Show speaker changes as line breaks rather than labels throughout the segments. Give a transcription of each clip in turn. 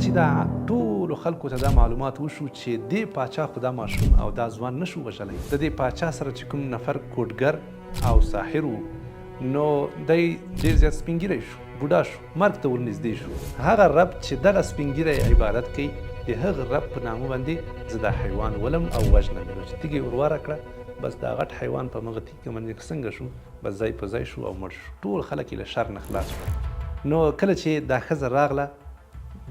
چې دا ټولو خلکو ته دا معلومات وشو چې دې پاچا خو دا ماشوم او دا ځوان نشو وژلی، د دې پاچا سره چې کوم نفر کوډګر او ساحر و نو دی ډېر زیات سپین ږیری شو، بوډا شو، مرګ ته ورنږدې شو. هغه رب چې دغه سپین ږیری عبادت کوي د هغه رب په نامه باندې زه دا حیوان ولم او وژنم. نو چې تیږې ور واره کړه بس دا غټ حیوان په مغه تیږه باندې څنګه شو، بس ځای په ځای شو او مړ شو. ټول خلک یې له شر نه خلاص شول. نو کله چې دا ښځه راغله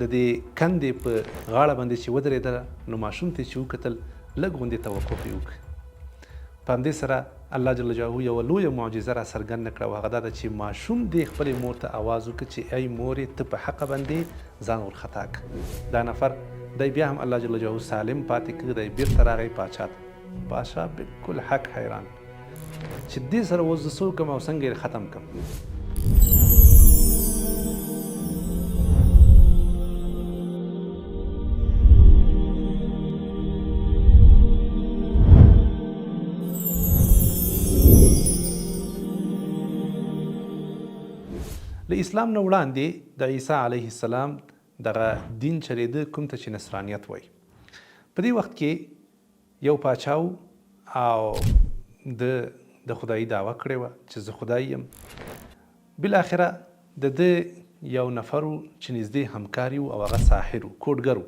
د دې کندې په غاړه باندې چې ودرېدله نو ماشوم ته چې وکتل لږ غوندې توقف یې وکړ. په همدې سره الله جل جلاله یوه لویه معجزه را څرګنده کړه او هغه دا ده چې ماشوم دې خپلې مور ته اواز وکړه چې ای مورې ته په حقه باندې ځان ورخطا کړه. دا نفر دی بیا هم الله جل جلاله سالم پاتې کړ، دی بیرته راغی پاچا ته. پاچا بالکل حق حیران چې دې سره اوس زه څه وکړم او څنګه یې ختم کړم. له اسلام نه وړاندې د عیسی علیه السلام دغه دین چلېده کوم ته چې نصرانیت وایي. په دې وخت کې یو پاچا و او د خدایي دعوه کړې وه چې زه خدای یم. بالاخره د ده یو نفر و چې نږدې همکار و او هغه ساحر و، کوډګر و.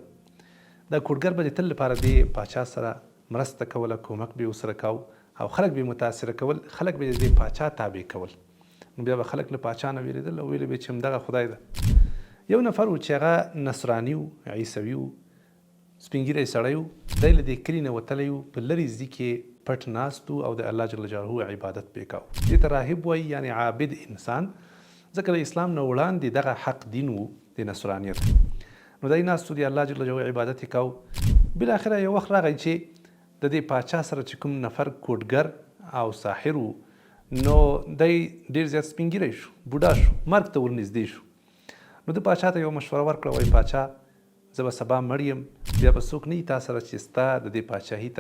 دا کوډګر به د تل لپاره د پاچا سره مرسته کوله، کومک به یې ورسره کاوه او خلک به یې متاثره کول، خلک به یې د پاچا تابع کول. نو بیا به خلک له پاچا نه ویرېدل او ویلې به چې همدغه خدای ده. یو نفر و چې هغه نصراني و، عیسوي و، سپین ږیری سړی و. دی له دې کلي نه وتلی و، په لرې ځي کې پټ ناست و او د الله جل جلاله عبادت به یې کاوه. دې ته راهب وایي، یعنې عابد انسان، ځکه د اسلام نه وړاندې دغه حق دین و د نصرانیت. نو دی ناست و د الله جل جلاله عبادت یې کاوه. بالاخره یو وخت راغی چې د دې پاچا سره چې کوم نفر کوډګر او ساحر و نو دی ډېر زیات سپین ږیری شو، بوډا شو، مرګ ته ورنږدې شو. نو د پاچا ته یو مشوره ورکړه، وایي پاچا زه به سبا مړ یم، بیا به څوک نه وي تا سره چې ستا د دې پاچاهي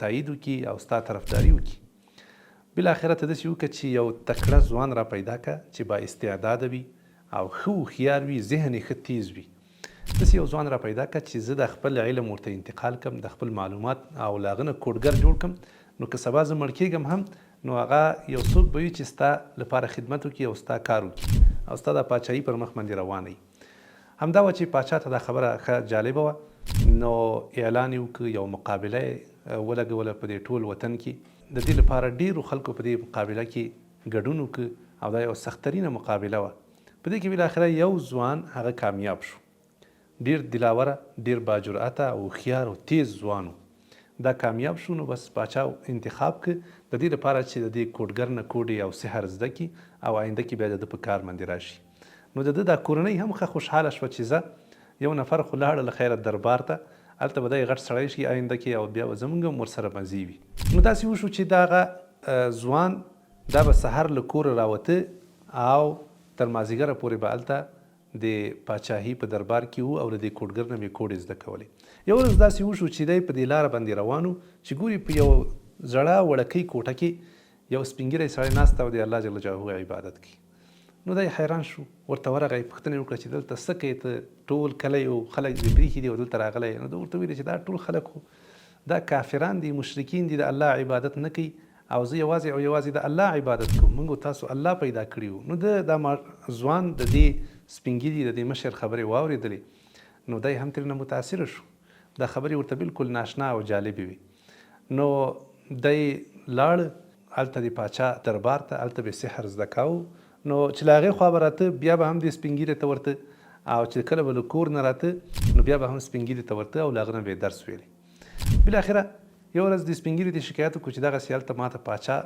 تایید وکړي او ستا طرفداري وکړي. بالاخره ته داسې وکړه چې یو تکړه ځوان را پیدا کړه چې با استعداده وي او ښه هوښیار وي، ذهن یې ښه تیز وي. داسې یو ځوان را پیدا کړه چې زه د خپل علم ورته انتقال کړم، د خپل معلومات او له هغه نه کوډګر جوړ کړم. نو که سبا زه مړ کېږم هم نو هغه یو څوک به وي چې ستا لپاره خدمت وکړي او ستا کار وکړي او ستا د پاچاهي پر مخ باندې روانه وي. همدا وه چې پاچا ته دا خبره ښه جالبه وه. نو اعلان یې وکړ، یو مقابله یې ولګوله په دې ټول وطن کې. د دې لپاره ډېرو خلکو په دې مقابله کې ګډون وکړ او دا یو سختترینه مقابله وه. په دې کې بالاخره یو ځوان هغه کامیاب شو، ډېر دلاوره، ډېر باجرأته او هوښیار او تیز ځوان و. دا کامیاب شو. نو بس پاچا انتخاب که د دې لپاره چې د دې کوډګر نه کوډې او سحر زده کړي او آینده کې بیا د ده په کار باندې راشي. نو د ده دا کورنۍ هم ښه خوشحاله شوه چې زه یو نفر خو لاړه له خیره دربار ته، هلته به دی غټ سړی شي آینده کې او بیا به زموږ هم ورسره مزې وي. نو داسې وشو چې دغه ځوان دا به سحر له کوره راوته او تر مازدیګره پورې به هلته د پاچاهي په دربار کې و او له دې کوډګر نه به یې کوډې زده کولې. یو ورځ داسې وشو چې دی په دې لاره باندې روان و چې ګوري په یو زړه وړکۍ کوټه کې یو سپین ږیری سړی ناست او د الله جل جلاله عبادت کوي. نو دی حیران شو، ورته ورغی، پوښتنه یې وکړه چې دلته څه کوې ته؟ ټول کلی او خلک دې پرېښي دي او دلته راغلی. نو ده ورته ویلې چې دا ټول خلک خو دا کافران دي، مشرکین دي، د الله عبادت نه کوي او زه یوازې او یوازې د الله عبادت کوم، موږ تاسو الله پیدا کړي وو. نو ده دا ځوان د دې سپین ږیري د دې مشر خبرې واورېدلې. نو دی هم ترېنه متاثره شو، دا خبرې ورته بالکل ناشنا او جالبې وي. نو دی لاړ هلته د پاچا دربار ته، هلته به یې سحر زده کاوه. نو چې له هغې خوا به راته بیا به هم دې سپین ږیري ته ورته او چې کله به له کور نه راته نو بیا به هم سپین ږیري ته ورته او له هغه نه به یې درس ویلی. بالاخره یو ورځ د سپین ږیري ته شکایت وکړو چې دغسې هلته ما ته پاچا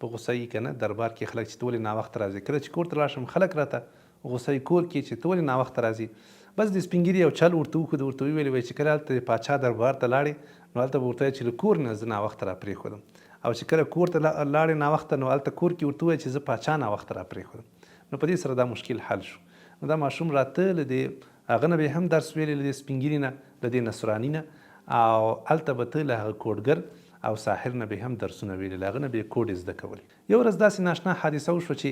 په غوسه یي که نه، دربار کې خلک چې ته ولې ناوخته راځې، کله چې کور ته لاړ شم خلک راته غوسه یي کور کې چې ته ولې ناوخته راځې. بس د سپین ږیري یو چل ورته وښود، ورته وویلې وایي چې کله هلته د پاچا دربار ته لاړې نو هلته به ورته وایي چې له کور نه زه ناوخته را پرېښودم، او چې کله کور ته لاړې ناوخته نو هلته کور کې ورته ووایي چې زه پاچا ناوخته را پرېښودم. نو په دې سره دا مشکل حل شو. نو دا ماشوم راته له دې هغه نه به هم درس ویلی، له دې سپین ږیري نه، له دې نصراني نه، او هلته به ته له هغه کوډګر او ساحر نه به هم درسونه ویلي، له هغه نه به یې کوډې زده کولې. یو ورځ داسې ناشنا حادثه وشوه چې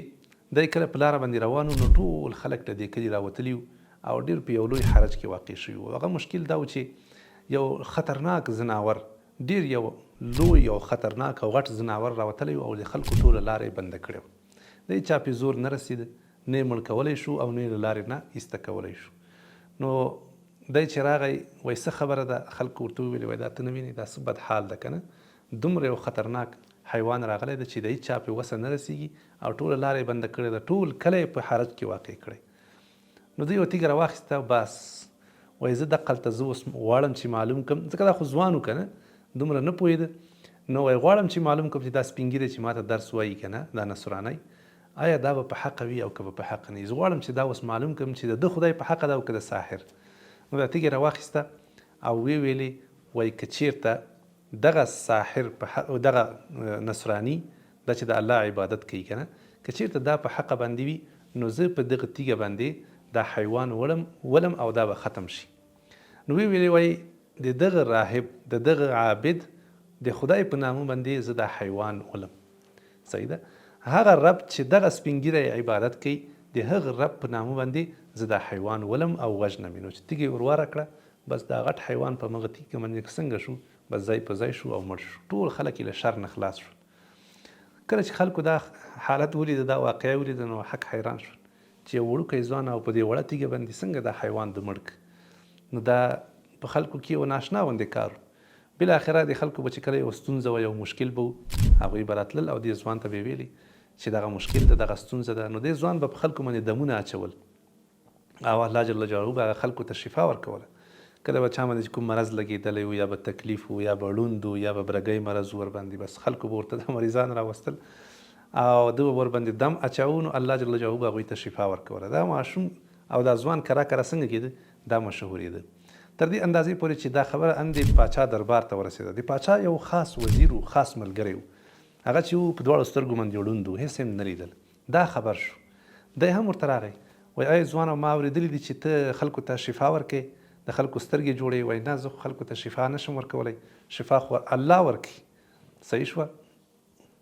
دی کله په لاره باندې روان و نو ټول خلک له دې کلي راوتلي وو او ډېر په یو لوی حرج کې واقع شوي وو. هغه مشکل دا و چې یو خطرناک ځناور، ډېر یو لوی او خطرناک او غټ ځناور راوتلی و او د خلکو ټوله لارې بنده کړې وه. د هېچ چا پې زور نه رسېده، نه یې مړ کولی شو او نه یې له لارې نه ایسته کولی شو. نو دی چې راغی وایي څه خبره ده؟ خلکو ورته وویلې وایي دا ته نه وینې دا څه بد حال ده که نه، دومره یو خطرناک حیوان راغلی ده چې د هېچ چا پې وسه نه رسېږي او ټوله لاره یې بنده کړې ده، ټول کلی یې په حرج کې واقع کړی. نو دوی یوه تیږه راواخیسته، بس وایي زه دقلته زه اوس غواړم چې معلوم کړم، ځکه دا خو ځوان و که نه، دومره نه پوهېده. نو وایي غواړم چې معلوم کړم چې دا سپین ږیری چې ما ته درس وایي که نه، دا نصرانی، آیا دا به په حقه وي او که به په حقه نه وي؟ زه غواړم چې دا اوس معلوم کړم چې د ده خدای په حقه ده او که د ساحر. نو دا تیږه راواخیسته او ویې ویلې وایي که چېرته دغه ساحر دغه نصرانی دا چې د الله عبادت کوي که نه، که چېرته دا په حقه باندې وي نو زه په دغه تیږه باندې دا حیوان ولم او دا به ختم شي. نو ویې ویلې وایي د دغه راهب د دغه عابد د خدای په نامه باندې زه دا حیوان ولم. صحیح ده؟ هغه رب چې دغه سپین ږیری عبادت کوي د هغه رب په نامه باندې زه دا حیوان ولم او وژنم. نو چې تیږه یې ور کړه بس دا غټ حیوان په مغه تیږه باندې څنګه شو، بس ځای په ځای شو او مړ شو. ټول خلک یې له شر نه خلاص شول. کله چې خلکو دا حالت ولیده، دا واقعه ولیده، نو حق حیران شول چې یو وړوکی ځوان او په دې وړه تیږه باندې څنګه دا حیوان د مړ کړ. نو دا په خلکو کې یو ناشنا غوندې کار و. بالاخره د خلکو به چې کله یو ستونزه وه، یو مشکل به و، هغوی به راتلل او دې ځوان ته به یې ویلې چې دغه مشکل ده، دغه ستونزه ده. نو دې ځوان به په خلکو باندې دمونه اچول او الله جل جلاله به هغه خلکو ته شفا ورکوله. کله به چا باندې کوم مرض لګېدلی و یا به تکلیف و یا به ړوند و یا به برګی مرض ورباندې، بس خلکو به ورته دا مریضان راوستل او ده به ورباندې دم اچاو، نو الله جل جلاله به هغوی ته شفا ورکوله. دا ماشوم او دا ځوان کرا څنګه کېده؟ دا مشهورېده تر دې اندازې پورې چې دا خبره اندې پاچا دربار ته ورسېده. د پاچا یو خاص وزیر و، خاص ملګری و، هغه چې و په دواړو سترګو باندې ړوند و، هېڅ یې نه لیدل. دا خبر شو، دی هم ورته راغی وایي ای ځوانه ما اورېدلي دي چې ته خلکو ته شفا ورکوې، د خلکو سترګې جوړوي. وایي نه زه خلکو ته شفا نشم ورکولی، شفا خو الله ورکوي. صحیح شوه؟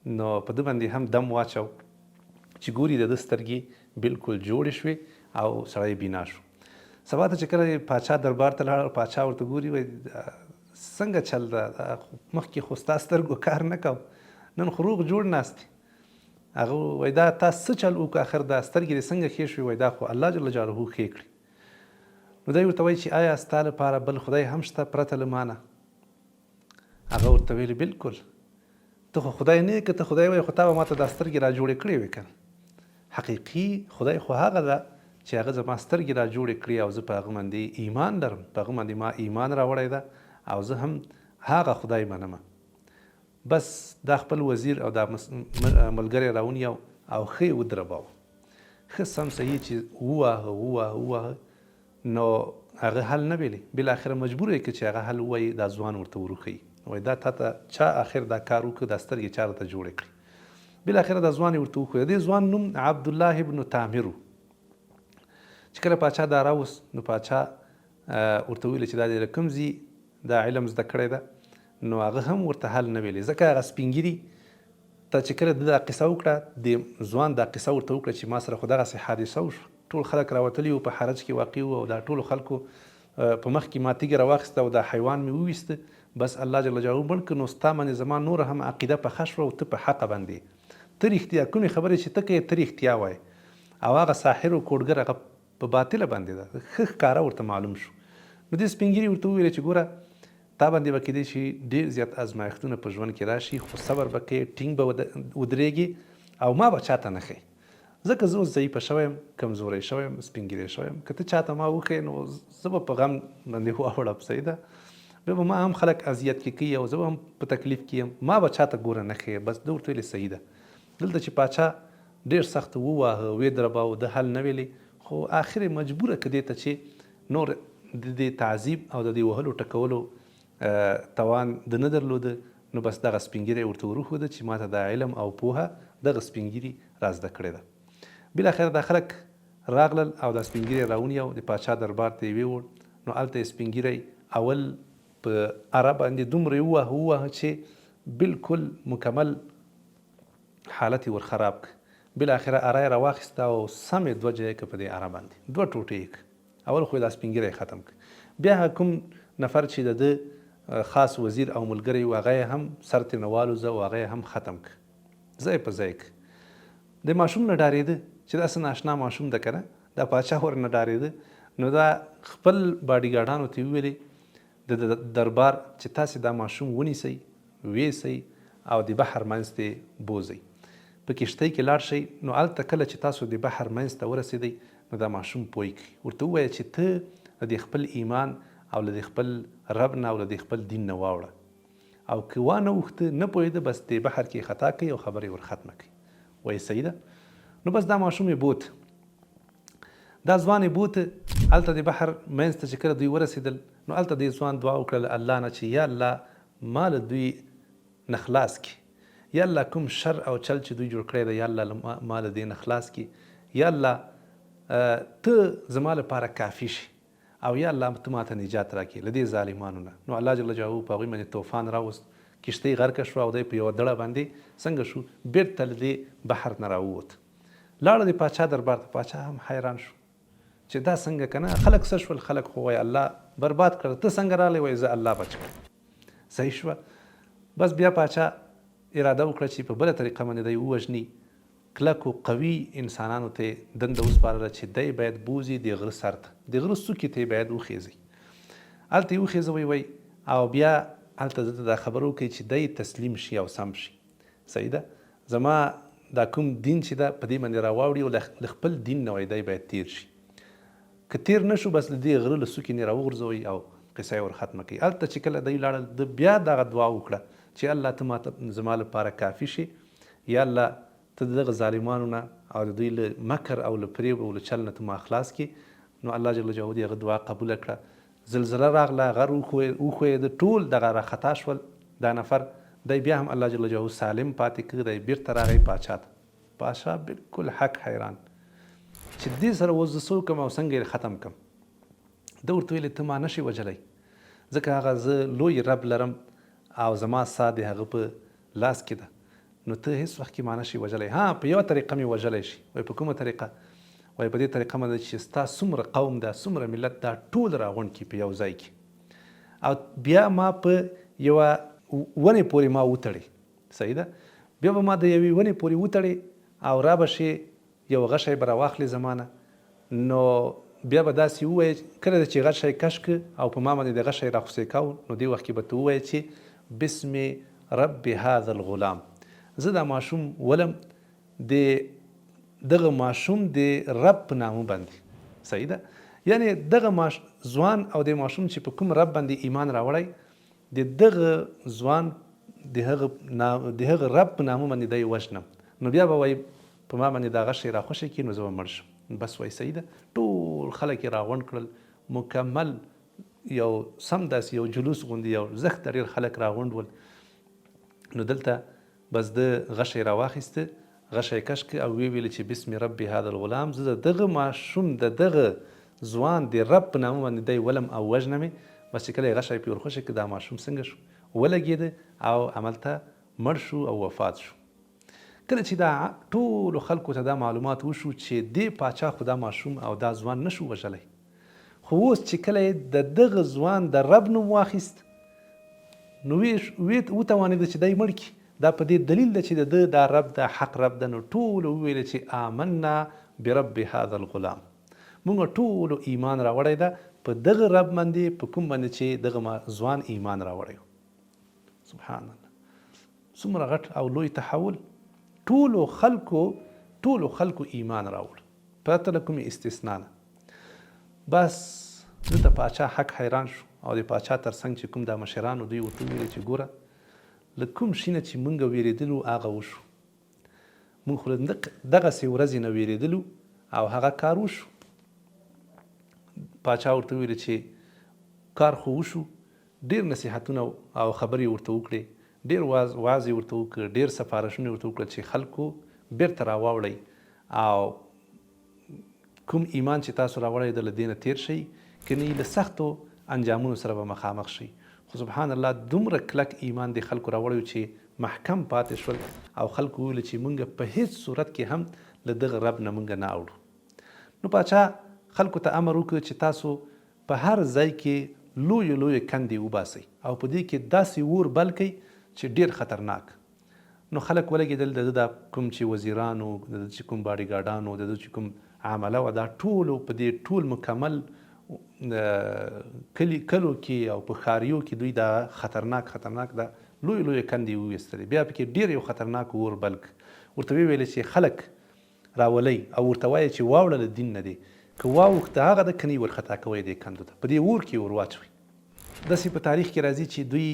نو په ده باندې هم دم واچو چې ګوري د ده سترګې بلکل جوړې شوې او سړی بینا شو. سبا ته چې کله پاچا دربار ته لاړ، پاچا ورته ګوري وایي څنګه چل ده، مخکې خو ستا سترګو کار نه کو، نن خو روغ جوړ ناست دي. هغه وایي دا تا څه چل وکړو، اخر دا سترګې دې څنګه ښې شوې؟ وایي دا خو الله جل جلاله ښې کړي. نو دی ورته وایي چې آیا ستا لپاره بل خدای هم شته پرته له ما نه؟ هغه ورته ویلي بلکل، ته خو خدای نه یې، که ته خدای وایي خو تا به ما ته دا سترګې را جوړې کړې وې که نه. حقیقي خدای خو هغه ده چې هغه زما سترګې را جوړې کړي او زه په هغه باندې ایمان لرم، په هغه باندې ما ایمان راوړی ده او زه هم هغه خدای منم. بس دا خپل وزیر او دا ملګری راونیو او ښه یې ودرباوه، ښه سم صحیح چې وواهه نو هغه حل نه ویلی. بالاخره مجبور یې که چې هغه حل ووایي، دا ځوان ورته وروښیي وایي دا تا ته چا آخر دا کار وکړه، دا سترګې چا راته جوړې کړي. بالاخره دا ځوان یې ورته وښویه. دې ځوان نوم عبدالله ابن تامر و. چې کله پاچا دا راوست نو پاچا ورته ویلې چې دا دې له کوم ځي دا علم زده کړی ده؟ نو هغه هم ورته حل نه ویلی، ځکه هغه سپین ږیري ته چې کله د دا قصه وکړه، د ځوان دا قصه ورته وکړه چې ما سره خو دغسې حادثه وشوه، ټول خلک راوتلي وو، په حرج کې واقع وو او دا ټولو خلکو په مخ کې ما تیږه راواخیسته او دا حیوان مې وویسته، بس الله جل جلاله مړ کړ. نو ستا باندې زما نور هم عقیده پخه شوه او ته په حقه باندې ته رښتیا کومې خبرې چې ته کوې ته رښتیا وایې، او هغه ساحر و کوډګر هغه په باطله باندې ده، ښه ښکاره ورته معلوم شو. نو دې سپین ږیري ورته وویل چې ګوره تا باندې به کیدای شي ډېر زیات ازمایښتونه په ژوند کې راشي، خو صبر به کوې، ټینګ به ودرېږي او ما به چاته نه ښیې، ځکه زه اوس ضعیفه شوی یم، کمزوری شوی یم، سپین ږیری شوی یم. که ته چاته ما وښیې نو زه به په غم باندې واوړم. صحیح ده؟ بیا به ما هم خلک اذیت کې کوي او زه به هم په تکلیف کې یم، ما به چاته ګوره نه ښیې. بس ده ورته ویلې صحیح ده. دلته چې پاچا ډېر سخت وواهه، ویې درباوه، ده حل نه ویلې، خو آخر یې مجبوره که دې ته چې نور د دې تعذیب او د دې وهلو ټکولو توان د نه درلوده، نو بس دغه سپین ږیری ورته وروښوده چې ما ته دا علم او پوهه دغه سپین ږیري را زده کړې ده. بالاخره دا خلک راغلل او دا سپین ږیری راونیو، د پاچا دربار ته یې ویوړ. نو هلته یې سپین ږیری اول په اره باندې دومره ووهه چې بلکل مکمل حالت یې ور خراب کړ. بالاخره اره یې راواخیسته او سم یې 2 ځایه که په دې اره باندې 2 ټوټې یې اول خو دا سپین ږیری ختم کړ. بیا کوم نفر چې د ده خاص وزیر او ملګری و هغه هم سر ترې نه والوځه او هغه هم ختم کړ، ځای په ځای کړ. د ماشوم نه ډارېده چې داسې ناشنا ماشوم ده که نه، دا پاچا ورنه ډارېده. نو دا خپل باډي ګارډانو ته ویلې د دربار چې تاسې دا ماشوم ونیسئ، ویسئ او د بحر منځ ته بوځئ، په کښتۍ کې لاړ شئ. نو هلته کله چې تاسو د بحر منځ ته ورسېدئ نو دا ماشوم پوی کړئ، ورته ووایه چې ته د خپل ایمان او له خپل رب نه او له خپل دین نه واوړه، او که وانه اوښته نه پوهېده بس د بحر کې خطا کوي او خبرې ور ختمه کوي. وایي صحیح ده. نو بس دا ماشوم یې بوت، دا ځوان یې بوته هلته د بحر منځ ته چې کله دوی ورسېدل نو هلته دې ځوان دعا وکړله الله نه چې یا الله ما له دوی نه خلاص کړي، یا الله کوم شر او چل چې دوی جوړ کړی دی یا الله ما له دې نه خلاص کړي، یا الله ته زما لپاره کافي شي، او یا الله ته ماته نجات راکړي له دې ظالمانو نه. نو الله جل جلاله په هغوی باندې طوفان راوست، کښتۍ غرقه شوه او دی په یوه دړه باندې څنګه شو بېرته له دې بحر نه راووت. لاړه د پاچا دربار ته، پاچا هم حیران شو چې دا څنګه که نه، خلک څه شول، خلک خو وایي الله برباد کړ، ته څنګه راغلی؟ وایي زه الله بچ کړم. صحیح شوه. بس بیا پاچا اراده وکړه چې په بله طریقه باندې دی ووژني. کلکو قوي انسانانو ته دنده وسپارله چې دی باید بوځي د غره سر ته، د غره څوکې ته یې باید وخیځي، هلته یې وخیځوئ وایي، او بیا هلته دته دا خبر وکړئ چې دی تسلیم شي او سم شي. صحیح ده. زما دا کوم دین چې ده په دې باندې راواوړي او له خپل دین نه وایي دی باید تیر شي. که تیر نه شو بس له دې غره له څوکې نه راوغورځوئ او قصه یې ور ختمه کوي. هلته چې کله دی لاړل د بیا دغه دعا وکړه چې الله ته ماته زما لپاره کافي شي، یا الله ته د دغه ظالمانو نه او د دوی له مکر او له فریب او له چل نه ته ما خلاص کړي. نو الله جل جلاله د هغه دعا قبوله کړه، زلزله راغله، غر وښویېده، ټول دغه راخطا شول دا نفر. دی بیا هم الله جل جلاله سالم پاتې کړ، دی بیرته راغی پاچا ته. پاچا بالکل حق حیران چې دې سره اوس زه څه وکړم او څنګه یې ختم کړم. ده ورته ویلې ته ما نشي وژلی، ځکه هغه زه لوی رب لرم او زما ساه د هغه په لاس کې ده، نو ته هیڅ وخت کې ما نشي وژلی. ها په یوه طریقه مې وژلی شي. وایي په کومه طریقه؟ وایي په دې طریقه باندې چې ستا څومره قوم ده، څومره ملت دا ټول راغونډ کړي په یو ځای کې، او بیا ما په یوه ونې پورې ما وتړې. صحیح ده. بیا به ما د یوې ونې پورې وتړې او را به شې یو غشی به راواخلې زمانه، نو بیا به داسې ووایې کله چې غشی کش کړ او په ما باندې د غشی راخوسې کاو، نو دې وخت کې به ته ووایې چې بسم رب هذا الغلام، زه دا ماشوم ولم د دغه ماشوم د رب په نامه باندې. صحیح ده. یعنې دغه ځوان او د ماشوم چې په کوم رب باندې ایمان راوړی، د دغه ځوان د هغه رب په نامه باندې دی وژنم. نو بیا به وایي په ما باندې دا غشی راخوشی کړي نو زه به مړ شم. بس وایي صحیح ده. ټول خلک یې راغونډ کړل، مکمل یو سم داسې یو جلوس غوندې یو زښته ډېر خلک راغونډ ول. نو دلته بس د غشی راواخیسته، غشی کش کړ او ویې ویل چې بسم رب هذا الغلام، زه د دغه ماشوم د دغه ځوان د رب په نامه باندې دی ولم او وژنم یې. بس چې کله یې غشی پې ورخوشی کړ دا ماشوم څنګه شو؟ ولګېده او هملته مړ شو او وفات شو. کله چې دا ټولو خلکو ته دا معلومات وشو چې دې پاچا خو دا ماشوم او دا ځوان نشو وژلی، خو اوس چې کله یې د دغه ځوان د رب نوم واخیست نو وتوانېده چې دی مړ کړي. دا په دې دلیل ده چې د ده دا رب دا حق رب ده. نو ټولو وویل چې آمنا برب هذا الغلام، موږ ټولو ایمان راوړی ده په دغه رب باندې، په کوم باندې چې دغه ځوان ایمان راوړی. سبحان الله، څومره غټ او لوی تحول. ټولو خلکو ایمان راوړ پرته له کومې استثنا نه. بس دلته پاچا حق حیران شو او د پاچا تر څنګ چې کوم دا مشرانو دوی ورته وویل چې ګوره له کوم شي نه چې موږ ویرېدلو هغه وشو، موږ خو له دغسې ورځې نه ویرېدلو او هغه کار وشو. پاچا ورته ویل چې کار خو وشو، ډېر نصیحتونه او خبرې ورته وکړې، ډېر واز یې ورته وکړ، ډېر سفارشونه ورته وکړل چې خلکو بیرته راواوړئ او کوم ایمان چې تاسو راوړی د له دې نه تیر شئ، که نه له سختو انجامونو سره به مخامخ شئ. خو سبحان الله دومره کلک ایمان د خلکو راوړی چې محکم پاتې شول او خلکو ویل چې موږ په هیڅ صورت کې هم له دغه رب نه موږ نه اوړو. نو پاچا خلکو ته امر وکړ چې تاسو په هر ځای کې لویې کندې وباسئ او په دې کې داسې اور بل کړئ چې ډېر خطرناک. نو خلک ولګېدل، د ده دا کوم چې وزیرانو، د ده چې کوم باډي ګارډانو، د ده چې کوم عمله وه، دا ټولو په دې ټول مکمل کلو کې او په ښاریو کې دوی دا خطرناک دا لویې کندې وویستلې. بیا پکې ډېر یو خطرناک اور بل ورته ویلې چې خلک راولئ او ورته وایه چې واوړه له دین نه دی، که واوښته هغه ده، که نه یې ورخطا کوئ دې کندو ته، په دې اور کې ور واچوئ. داسې په تاریخ کې راځي چې دوی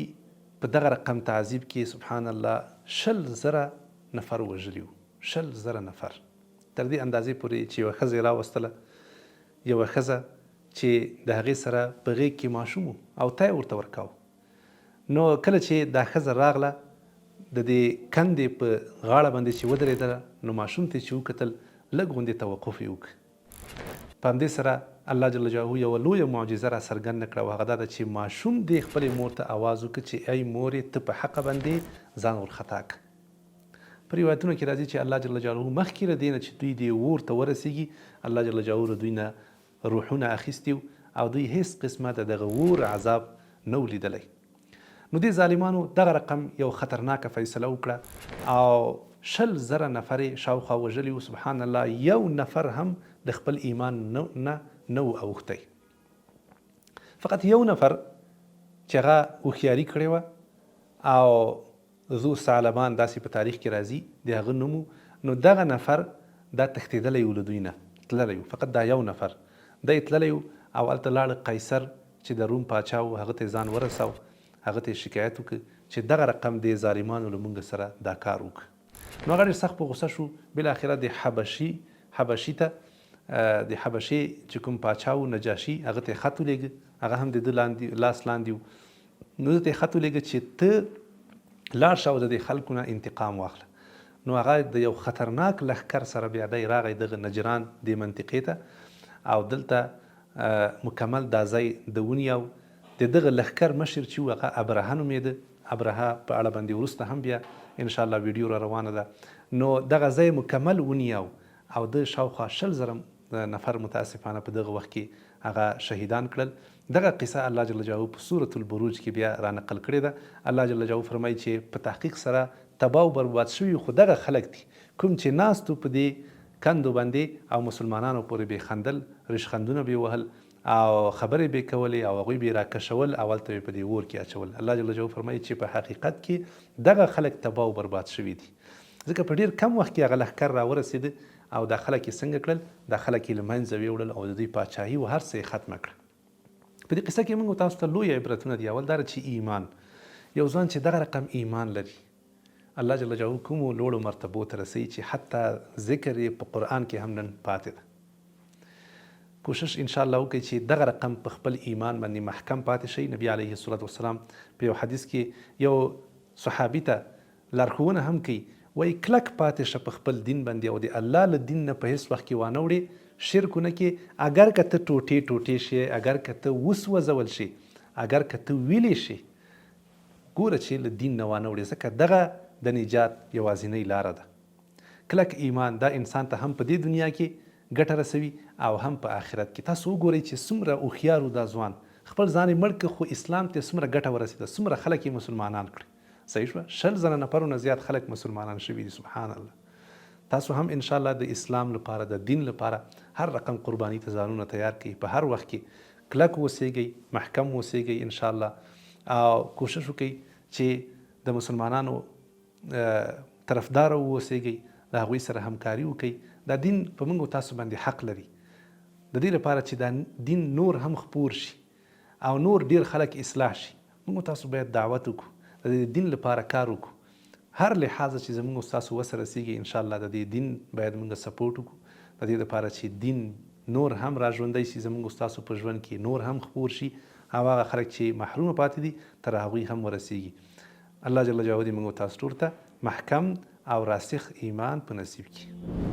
په دغه رقم تعذیب کې سبحان الله 20,000 نفر وژلي وو. 20,000 نفر تر دې اندازې پورې چې یوه ښځه یې راوستله، یوه ښځه چې د هغې سره په غېږ کې ماشوم و او تی ورته ورکاوه. نو کله چې دا ښځه راغله د دې کندې په غاړه باندې چې ودرېدله، نو ماشوم ته چې وکتل لږ غوندې توقف یې وکړ. په همدې سره الله جل جلاله یوه لویه معجزه را څرګنده کړه، او هغه دا ده چې ماشوم دې خپلې مور ته آواز وکړه چې ای مورې ته په حقه باندې ځان ورخطا کړه. په روایتونو کې راځي چې الله جل جلاله مخکې له دې نه چې دوی دې اور ته ورسېږي، الله جل جلاله له دوی نه روحونه اخیستي او دوی هیڅ قسمه د دغه اور عذاب نه و لیدلی. نو دې ظالمانو دغه رقم یو خطرناکه فیصله وکړه او 20,000 نفر یې شاوخوا وژلي وو. سبحان الله، یو نفر هم د خپل ایمان نه و اوښتی. فقط یو نفر چې هغه هوښیاري کړې وه او ذو ثعلبان داسې په تاریخ کې راځي، د هغه نوم و. نو دغه نفر دا تښتېدلی و له دوی نه، تللی و. فقط دا یو نفر دی تللی و او هلته لاړ. قیصر چې د روم پاچا و، هغه ته ځان ورساو، هغه ته شکایت وکړ چې دغه رقم د ظالمانو له موږ سره دا کار وکړ. نو هغه ډېر سخت په غوسه شو. بالاخره د حبشي ته د حبشې چې کوم پاچا و نجاشي، هغه ته یې خط ولېږه، هغه هم د ده لاس لاندې و. نو ده ته یې خط ولېږه چې ته لاړ شه او د دې خلکو نه انتقام واخله. نو هغه د یو خطرناک لښکر سره بیا دی راغی دغه نجران دې منطقې ته، او دلته مکمل دا ځای د ونیو. د دغه لښکر مشر چې و هغه ابرهه نومېده. ابرهه په اړه باندې وروسته هم بیا انشاءالله ویډیو را روانه ده. نو دغه ځای مکمل ونیو او د شاوخوا 20,000 نفر متاسفانه په دغه وخت کې هغه شهیدان کړل. دغه قصه الله جل جلاله په سورة البروج کې بیا را نقل کړې ده. الله جل جلاله فرمایي چې په تحقیق سره تباه او برباد شوي خو دغه خلک دي کوم چې ناستو په دې کندو باندې او مسلمانانو پورې به خندل، ریشخندونه به وهل او خبرې به کولې او هغوی به راکشول او هلته به په دې اور کې اچول. الله جل جلاله فرمایي چې په حقیقت کې دغه خلک تباه او برباد شوي دي، ځکه په ډېر کم وخت کې هغه لښکر راورسېده او دا خلک یې څنګه کړل؟ دا خلک یې له منځه ویوړل او د دوی پاچاهي و هر څه یې ختمه کړه. په دې قصه کې موږ تاسو ته لوی عبرتونه دي. اول دا چې ایمان، یو ځوان چې دغه رقم ایمان لري، الله جل جلاله کومو لوړو مرتبو ته رسوي چې حتی ذکر یې په قرآن کې هم نن پاتې ده. کوشش انشاءالله وکړئ چې دغه رقم په خپل ایمان باندې محکم پاتې شئ. نبی علیه الصلاة والسلام په یو حدیث کې یو صحابي ته لارښوونه هم کوي، وایي کلک پاتې شه په خپل دین باندې او د الله له دین نه په هیڅ وخت کې وانه وړې، شرک ونه کې. اگر که ته ټوټې شي، اگر که ته وسوځول شي، اگر که ته ویلې شي، ګوره چې له دین نه وانه وړې، ځکه دغه د نجات یوازینۍ لاره ده. کلک ایمان دا انسان ته هم په دې دنیا کې ګټه رسوي او هم په آخرت کې. تاسو وګورئ چې څومره هوښیار و دا ځوان، خپل ځان یې مړ کړ خو اسلام ته څومره ګټه ورسېده، څومره خلک یې مسلمانان کړي. صحیح شوه؟ 20,000 نفرونه زیات خلک مسلمانان شوي دي. سبحان الله. تاسو هم انشاءالله د اسلام لپاره، د دین لپاره هر رقم قرباني ته ځانونه تیار کړئ. په هر وخت کې کلک اوسیږئ، محکم اوسیږئ انشاءالله، او کوشش وکړئ چې د مسلمانانو طرفدار اوسیږئ، د هغوی سره همکاري وکړئ. دا دین په موږ تاسو باندې حق لري، د دې لپاره چې دا دین نور هم خپور شي او نور ډیر خلک اصلاح شي. موږ تاسو باید دعوت وکړو، د دې دین لپاره کار وکړو. هر لحاظه چې زموږ تاسو وسره رسیږي انشاءالله د دې دین باید موږ سپورټ وکړو، د دې لپاره چې دین نور هم را ژوندی شي زموږ تاسو په ژوند کې، نور هم خپور شي او هغه خلک چې محروم پاتې دي تر هغوی هم ورسیږي. الله جل جلاله دې موږ تاسو ټول ته محکم او راسخ ایمان په نصیب کړي.